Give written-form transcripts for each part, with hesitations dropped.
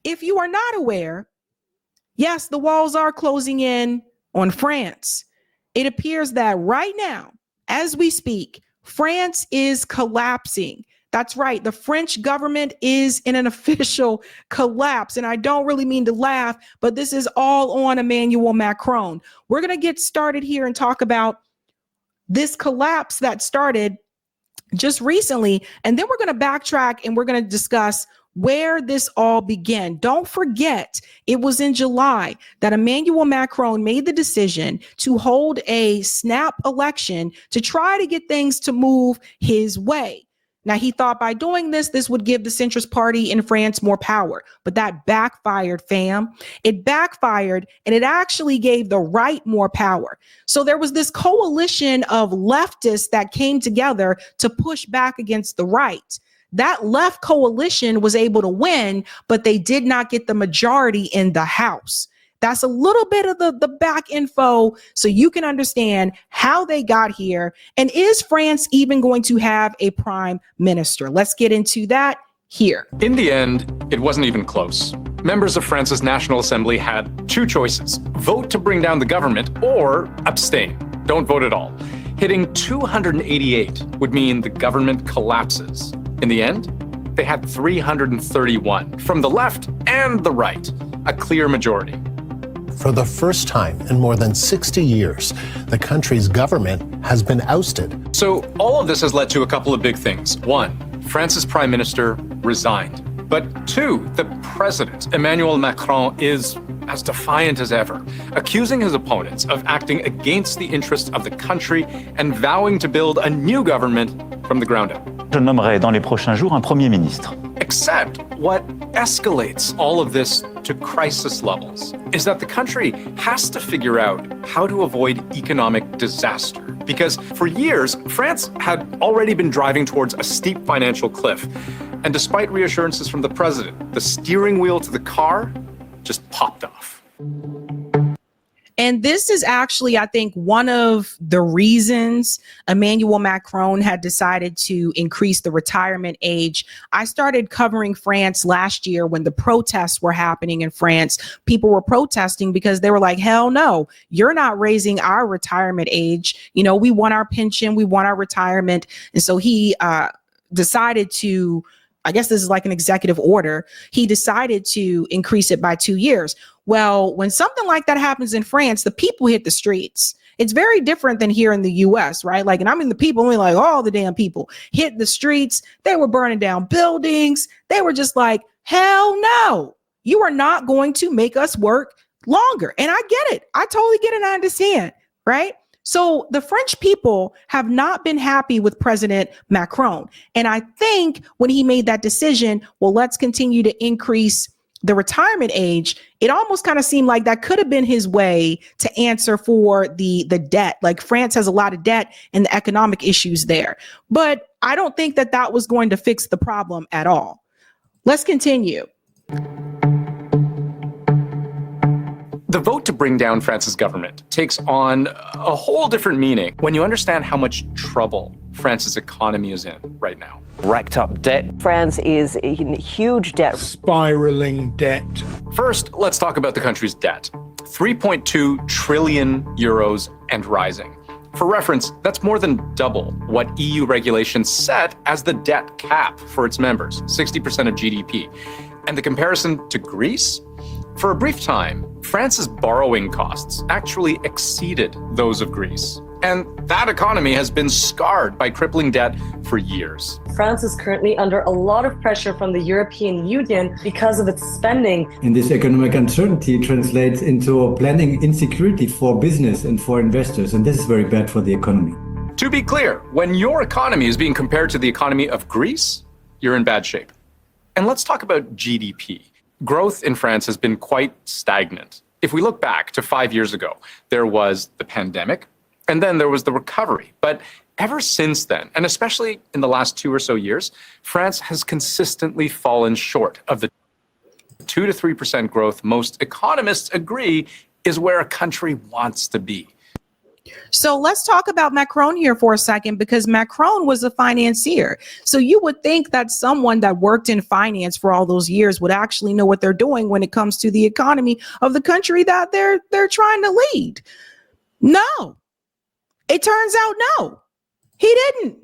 If you are not aware, yes, the walls are closing in on France. It appears that right now, as we speak, France is collapsing. That's right. The French government is in an official collapse. And I don't really mean to laugh, but this is all on Emmanuel Macron. We're going to get started here and talk about this collapse that started just recently. And then we're going to backtrack and we're going to discuss where this all began. Don't forget, it was in July that Emmanuel Macron made the decision to hold a snap election to try to get things to move his way. Now, he thought by doing this, this would give the centrist party in France more power, but that backfired, fam. It backfired, and it actually gave the right more power. So there was this coalition of leftists that came together to push back against the right. That left coalition was able to win, but they did not get the majority in the House. That's a little bit of the back info so you can understand how they got here. And is France even going to have a prime minister? Let's get into that here. In the end, it wasn't even close. Members of France's National Assembly had two choices: vote to bring down the government or abstain. Don't vote at all. Hitting 288 would mean the government collapses. In the end, they had 331 from the left and the right, a clear majority. For the first time in more than 60 years, the country's government has been ousted. So all of this has led to a couple of big things. One, France's prime minister resigned. But two, the president, Emmanuel Macron, is as defiant as ever, accusing his opponents of acting against the interests of the country and vowing to build a new government from the ground up. Je nommerai dans les prochains jours un premier ministre. Except what escalates all of this to crisis levels is that the country has to figure out how to avoid economic disaster. Because for years, France had already been driving towards a steep financial cliff. And despite reassurances from the president, the steering wheel to the car just popped off. And this is actually, I think, one of the reasons Emmanuel Macron had decided to increase the retirement age. I started covering France last year when the protests were happening in France. People were protesting because they were like, hell no, you're not raising our retirement age. You know, we want our pension, we want our retirement. And so he decided to, I guess this is like an executive order, he decided to increase it by 2 years. Well, when something like that happens in France, the people hit the streets. It's very different than here in the US, right? Like, and I mean, the people, only like all the damn people hit the streets. They were burning down buildings. They were just like, hell no, you are not going to make us work longer. And I get it. I totally get it. I understand, right? So the French people have not been happy with President Macron. And I think when he made that decision, well, let's continue to increase the retirement age, it almost kind of seemed like that could have been his way to answer for the debt. Like France has a lot of debt and the economic issues there. But I don't think that that was going to fix the problem at all. Let's continue. The vote to bring down France's government takes on a whole different meaning when you understand how much trouble France's economy is in right now. Racked up debt. France is in huge debt. Spiraling debt. First, let's talk about the country's debt. 3.2 trillion euros and rising. For reference, that's more than double what EU regulations set as the debt cap for its members, 60% of GDP. And the comparison to Greece? For a brief time, France's borrowing costs actually exceeded those of Greece. And that economy has been scarred by crippling debt for years. France is currently under a lot of pressure from the European Union because of its spending. And this economic uncertainty translates into planning insecurity for business and for investors. And this is very bad for the economy. To be clear, when your economy is being compared to the economy of Greece, you're in bad shape. And let's talk about GDP. Growth in France has been quite stagnant. If we look back to 5 years ago, there was the pandemic, and then there was the recovery. But ever since then, and especially in the last 2 or so years, France has consistently fallen short of the 2 to 3% growth most economists agree is where a country wants to be. So let's talk about Macron here for a second, because Macron was a financier. So you would think that someone that worked in finance for all those years would actually know what they're doing when it comes to the economy of the country that they're trying to lead. No, it turns out no, he didn't.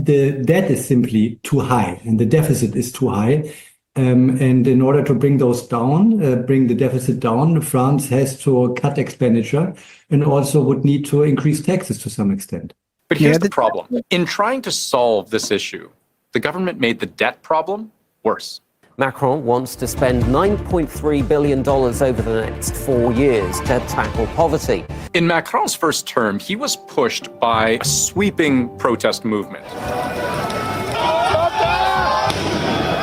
The debt is simply too high and the deficit is too high. And in order to bring those down, bring the deficit down, France has to cut expenditure and also would need to increase taxes to some extent. But here's the problem. In trying to solve this issue, the government made the debt problem worse. Macron wants to spend $9.3 billion over the next 4 years to tackle poverty. In Macron's first term, he was pushed by a sweeping protest movement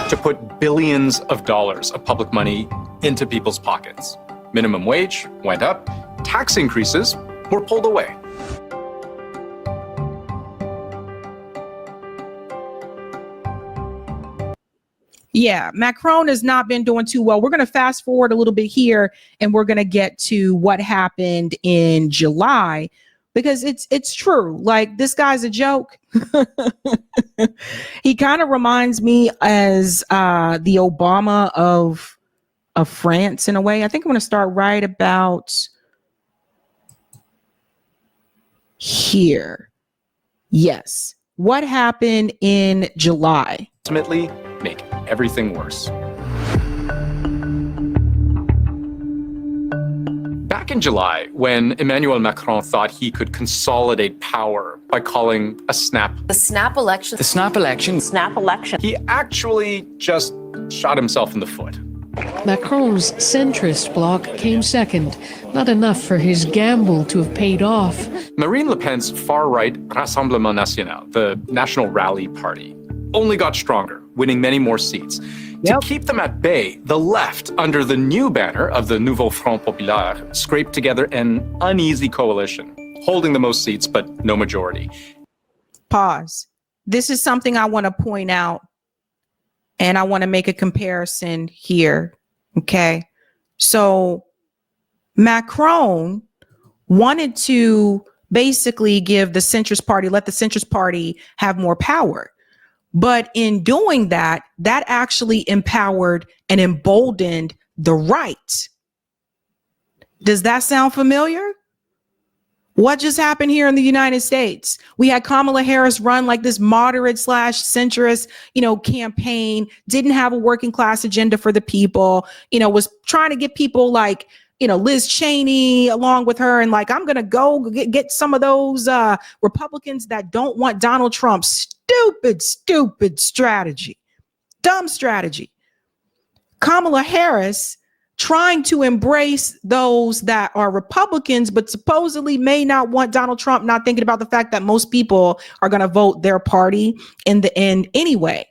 to put billions of dollars of public money into people's pockets. Minimum wage went up, tax increases were pulled away. Yeah, Macron has not been doing too well. We're going to fast forward a little bit here, and we're going to get to what happened in July, because it's true. Like, this guy's a joke. He kind of reminds me as the Obama of France in a way. I think I'm going to start right about here. Yes. What happened in July? Ultimately, make everything worse. Back in July, when Emmanuel Macron thought he could consolidate power by calling a snap. The snap election. The snap election. Snap election. He actually just shot himself in the foot. Macron's centrist bloc came second, not enough for his gamble to have paid off. Marine Le Pen's far-right Rassemblement National, the National Rally Party, only got stronger, winning many more seats. To keep them at bay, the left, under the new banner of the Nouveau Front Populaire, scraped together an uneasy coalition, holding the most seats but no majority. Pause. This is something I want to point out, and I want to make a comparison here. Okay. So Macron wanted to basically give the centrist party, let the centrist party have more power. But in doing that, that actually empowered and emboldened the right. Does that sound familiar? What just happened here in the United States? We had Kamala Harris run like this moderate / centrist, campaign, didn't have a working class agenda for the people, was trying to get people like, Liz Cheney along with her. And like, I'm going to go get some of those Republicans that don't want Donald Trump. Stupid strategy. Dumb strategy. Kamala Harris trying to embrace those that are Republicans, but supposedly may not want Donald Trump, not thinking about the fact that most people are going to vote their party in the end anyway.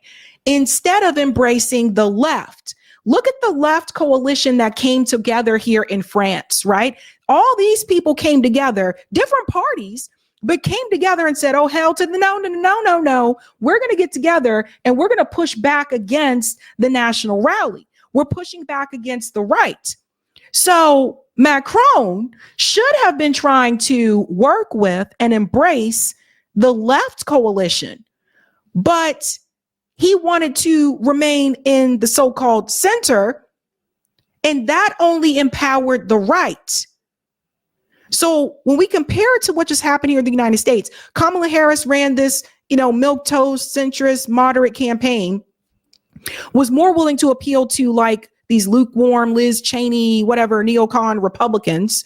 Instead of embracing the left, look at the left coalition that came together here in France, right? All these people came together, different parties, but came together and said, oh, hell to the no. We're going to get together and we're going to push back against the national rally. We're pushing back against the right. So Macron should have been trying to work with and embrace the left coalition, but he wanted to remain in the so-called center, and that only empowered the right. So when we compare it to what just happened here in the United States, Kamala Harris ran this, milquetoast, centrist, moderate campaign, was more willing to appeal to like these lukewarm Liz Cheney, whatever, neocon Republicans,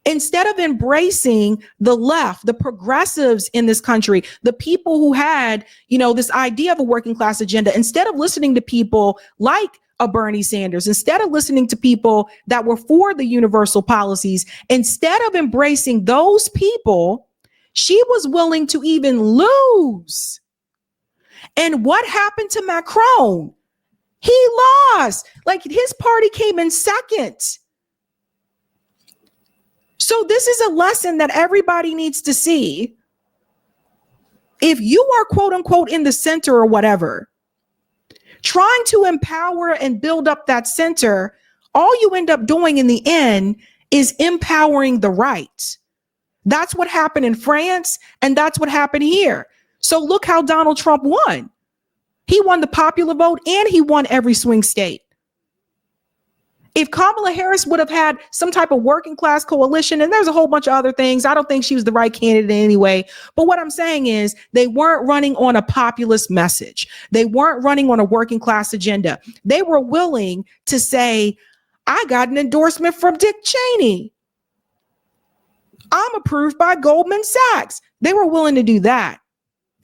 instead of embracing the left, the progressives in this country, the people who had, this idea of a working class agenda, instead of listening to people like a Bernie Sanders, instead of listening to people that were for the universal policies, instead of embracing those people, she was willing to even lose. And what happened to Macron? He lost. Like, his party came in second. So this is a lesson that everybody needs to see. If you are quote unquote in the center or whatever, trying to empower and build up that center, all you end up doing in the end is empowering the right. That's what happened in France, and that's what happened here. So look how Donald Trump won. He won the popular vote and he won every swing state. If Kamala Harris would have had some type of working class coalition, and there's a whole bunch of other things, I don't think she was the right candidate anyway. But what I'm saying is they weren't running on a populist message. They weren't running on a working class agenda. They were willing to say, I got an endorsement from Dick Cheney. I'm approved by Goldman Sachs. They were willing to do that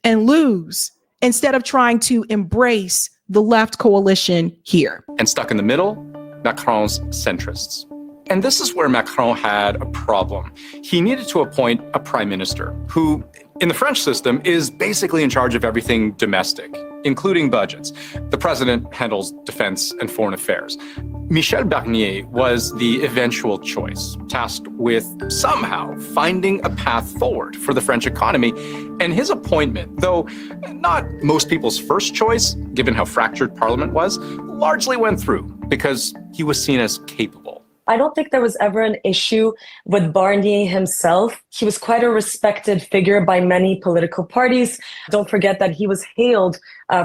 and lose instead of trying to embrace the left coalition here. And stuck in the middle, Macron's centrists. And this is where Macron had a problem. He needed to appoint a prime minister who, in the French system, is basically in charge of everything domestic, including budgets. The president handles defense and foreign affairs. Michel Barnier was the eventual choice, tasked with somehow finding a path forward for the French economy. And his appointment, though not most people's first choice, given how fractured Parliament was, largely went through because he was seen as capable. I don't think there was ever an issue with Barnier himself. He was quite a respected figure by many political parties. Don't forget that he was hailed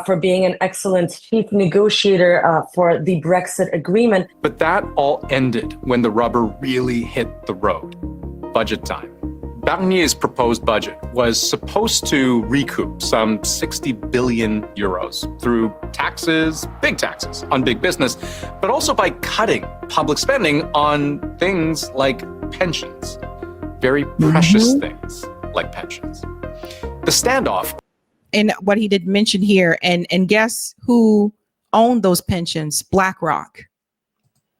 for being an excellent chief negotiator for the Brexit agreement. But that all ended when the rubber really hit the road. Budget time. Barnier's proposed budget was supposed to recoup some 60 billion euros through taxes, big taxes on big business, but also by cutting public spending on things like pensions. Very precious things like pensions. The standoff. And what he did mention here, and guess who owned those pensions? BlackRock.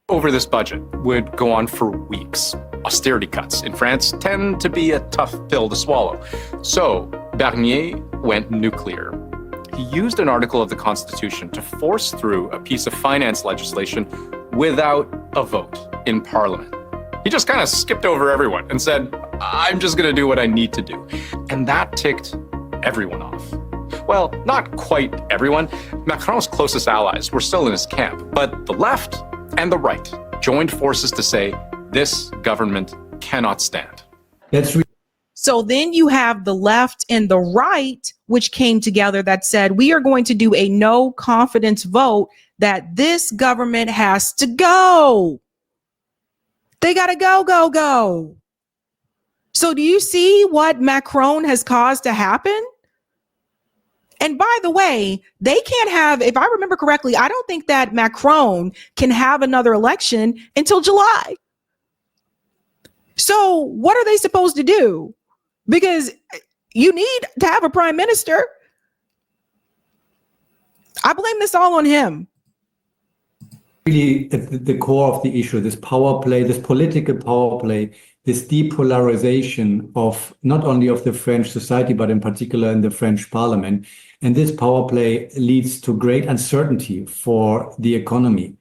Over this budget would go on for weeks. Austerity cuts in France tend to be a tough pill to swallow. So Barnier went nuclear. He used an article of the Constitution to force through a piece of finance legislation without a vote in Parliament. He just kind of skipped over everyone and said, I'm just going to do what I need to do. And that ticked everyone off. Well, not quite everyone. Macron's closest allies were still in his camp, but the left and the right joined forces to say, this government cannot stand. So then you have the left and the right, which came together that said, we are going to do a no confidence vote that this government has to go. They got to go. So do you see what Macron has caused to happen? And by the way, they can't have, if I remember correctly, I don't think that Macron can have another election until July. So what are they supposed to do? Because you need to have a prime minister. I blame this all on him. Really at the core of the issue, this power play, this political power play, this depolarization of not only of the French society, but in particular in the French parliament. And this power play leads to great uncertainty for the economy.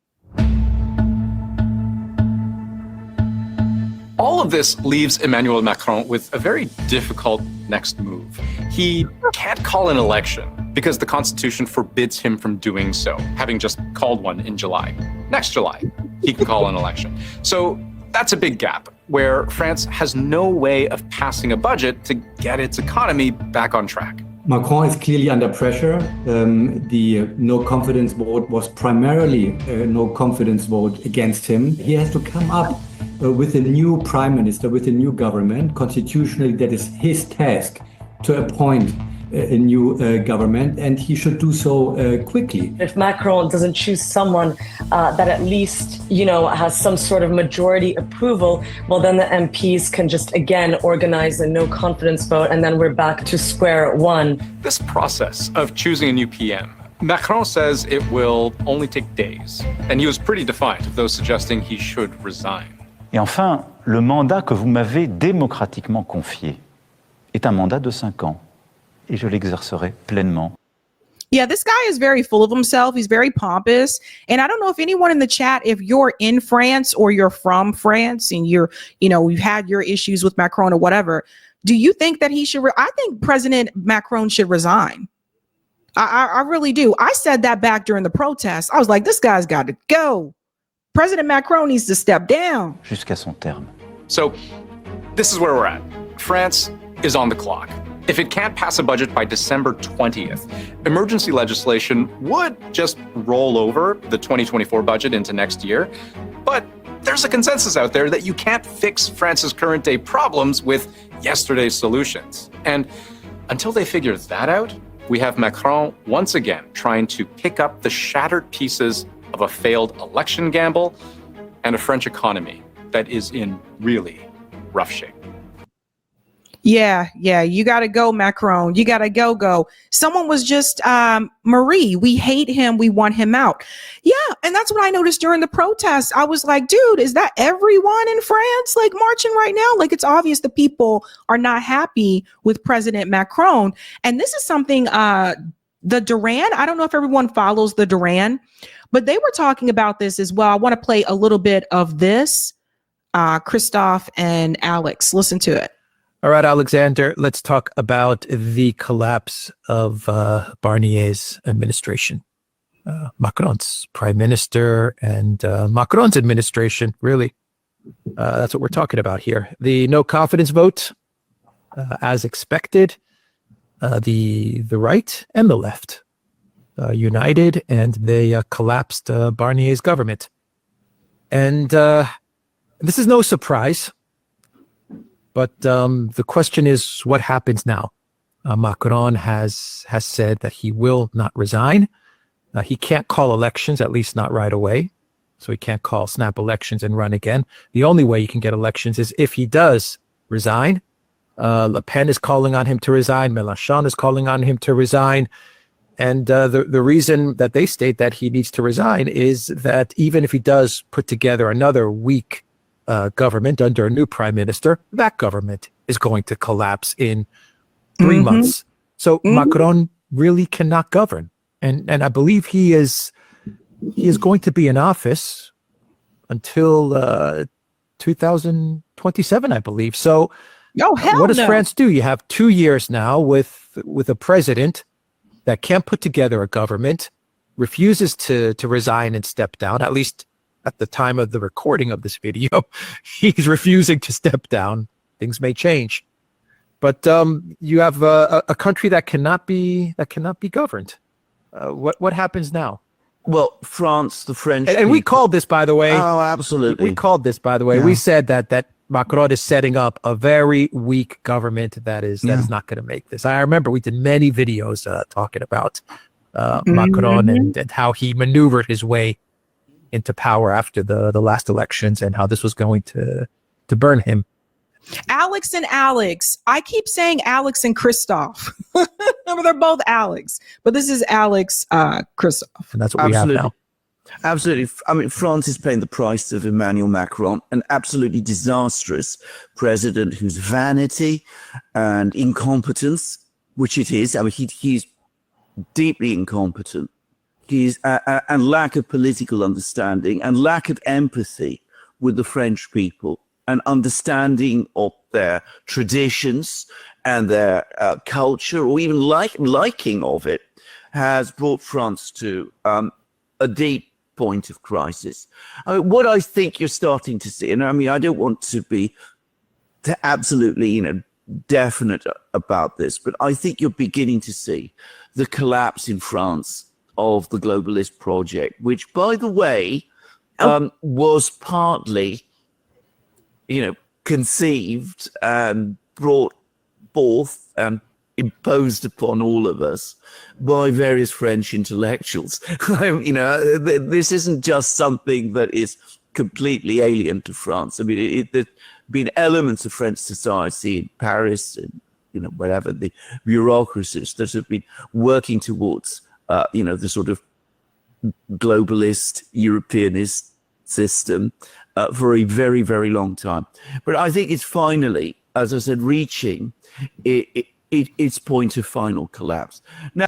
All of this leaves Emmanuel Macron with a very difficult next move. He can't call an election because the Constitution forbids him from doing so, having just called one in July. Next July, he can call an election. So that's a big gap where France has no way of passing a budget to get its economy back on track. Macron is clearly under pressure. The no confidence vote was primarily a no confidence vote against him. He has to come up with a new prime minister, with a new government. Constitutionally, that is his task to appoint a new government, and he should do so quickly. If Macron doesn't choose someone that at least, has some sort of majority approval, well, then the MPs can just, again, organize a no confidence vote, and then we're back to square one. This process of choosing a new PM, Macron says it will only take days, and he was pretty defiant of those suggesting he should resign. Et enfin, le mandat que vous m'avez démocratiquement confié est un mandat de 5 ans. Et je l'exercerai pleinement. Yeah, this guy is very full of himself. He's very pompous. And I don't know if anyone in the chat, if you're in France or you're from France and you've had your issues with Macron or whatever, do you think that he should? I think President Macron should resign. I really do. I said that back during the protests. I was like, this guy's got to go. President Macron needs to step down. Jusqu'à son terme. So this is where we're at. France is on the clock. If it can't pass a budget by December 20th, emergency legislation would just roll over the 2024 budget into next year. But there's a consensus out there that you can't fix France's current day problems with yesterday's solutions. And until they figure that out, we have Macron once again trying to pick up the shattered pieces of a failed election gamble and a French economy that is in really rough shape. Yeah, you got to go, Macron. You got to go. Someone was just, Marie, we hate him. We want him out. Yeah, and that's what I noticed during the protests. I was like, dude, is that everyone in France like marching right now? Like, it's obvious the people are not happy with President Macron. And this is something, the Duran, I don't know if everyone follows the Duran, but they were talking about this as well. I want to play a little bit of this. Christophe and Alex, listen to it. All right, Alexander, let's talk about the collapse of Barnier's administration. Macron's prime minister and Macron's administration, really. That's what we're talking about here. The no confidence vote, as expected, the right and the left united, and they collapsed Barnier's government. And this is no surprise. But the question is, what happens now? Macron has said that he will not resign. He can't call elections, at least not right away. So he can't call snap elections and run again. The only way he can get elections is if he does resign. Le Pen is calling on him to resign. Mélenchon is calling on him to resign. And the reason that they state that he needs to resign is that even if he does put together another weak government under a new prime minister, that government is going to collapse in 3 months. So Macron really cannot govern. And I believe he is going to be in office until 2027, I believe. So what does France do? You have 2 years now with a president that can't put together a government, refuses to resign and step down, at least at the time of the recording of this video. He's refusing to step down. Things may change, but you have a country that cannot be governed. What happens now? Well, France, the French, and we called this, by the way. Oh, absolutely. We called this, by the way. Yeah. We said that Macron is setting up a very weak government that is not going to make this. I remember we did many videos talking about Macron and how he maneuvered his way into power after the last elections and how this was going to burn him. Alex and Alex. I keep saying Alex and Christophe. They're both Alex, but this is Alex Christophe. And that's what we have now. Absolutely. I mean, France is paying the price of Emmanuel Macron, an absolutely disastrous president whose vanity and incompetence, which it is. I mean, he's deeply incompetent. And lack of political understanding and lack of empathy with the French people and understanding of their traditions and their culture, or even liking of it, has brought France to a deep point of crisis. I mean, what I think you're starting to see, and I mean, I don't want to be absolutely, definite about this, but I think you're beginning to see the collapse in France of the globalist project, which, by the way, was partly, conceived and brought forth and imposed upon all of us by various French intellectuals. This isn't just something that is completely alien to France. I mean, there's been elements of French society in Paris and, whatever, the bureaucracies that have been working towards the sort of globalist Europeanist system for a very, very long time. But I think it's finally, as I said, reaching its point of final collapse. Now,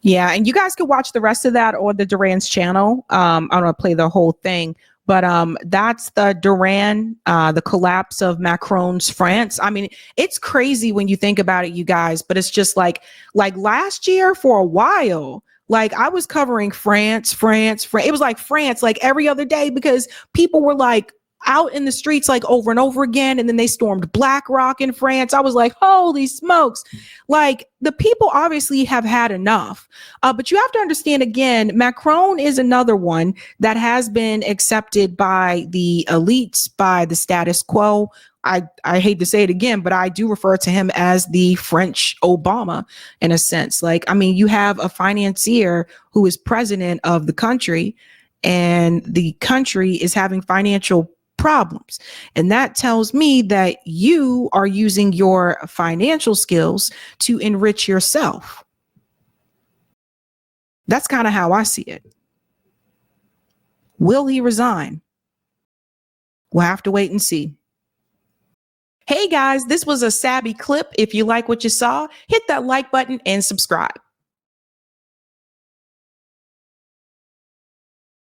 yeah, and you guys can watch the rest of that on the Duran's channel. I don't want to play the whole thing, but that's the Duran, the collapse of Macron's France. I mean, it's crazy when you think about it, you guys, but it's just like last year for a while, like I was covering France. It was like France like every other day because people were like, out in the streets like over and over again. And then they stormed BlackRock in France. I was like, holy smokes. Like, the people obviously have had enough. But you have to understand, again, Macron is another one that has been accepted by the elites, by the status quo. I hate to say it again, but I do refer to him as the French Obama in a sense. Like, I mean, you have a financier who is president of the country, and the country is having financial problems. And that tells me that you are using your financial skills to enrich yourself. That's kind of how I see it. Will he resign? We'll have to wait and see. Hey guys, this was a Sabby clip. If you like what you saw, hit that like button and subscribe.